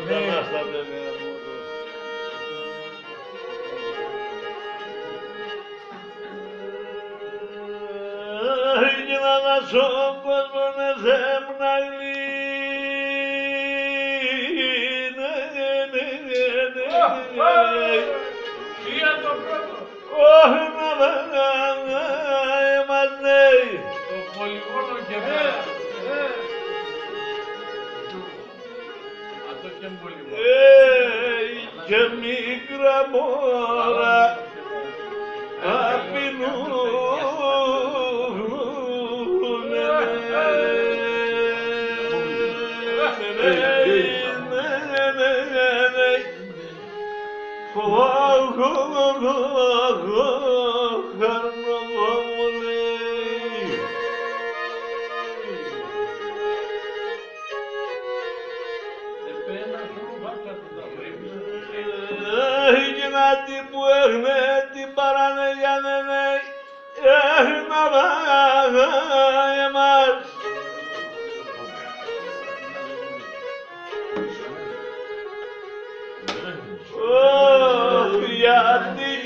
μετανάστατε με και να δάσω ο κόσμος να θέμναγλει. Όχι να είμαστε το πολυγόνο και μέρα. Αυτό και πολυγόνο. Και μικρά μόρα Γυνάτη που έχνε την παρανεγιάνενε έχνα εμάς. Γιατί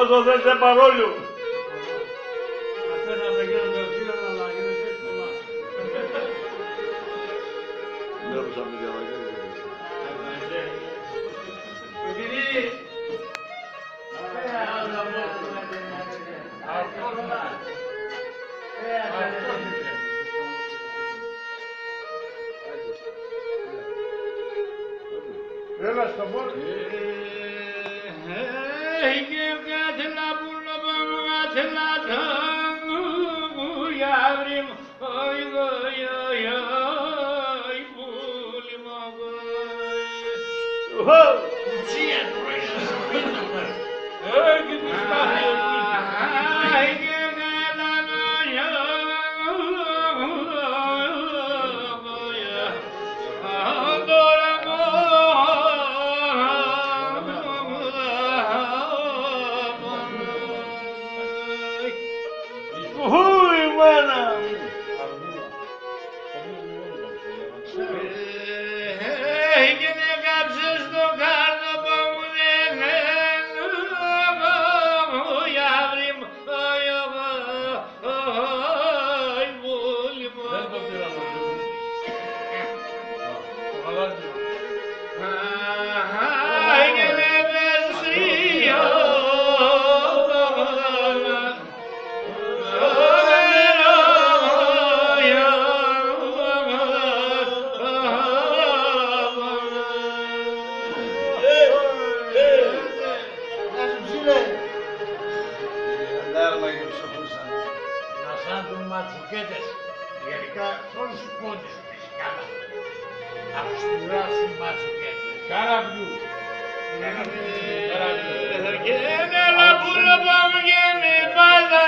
όσο θέλετε παρόλιο. Αυτά να γίνονται οδείο, αλλά γίνονται εύκολα. Βλέπωσα με διαβαγγέλια. Έλα στο μόνο. Ματσουκέτες, γενικά όλους τους πόντες της κάνα. Αυστηρά σου ματσουκέτες. Καραβιού. Και ένα λαπούλο πάμε και με πάντα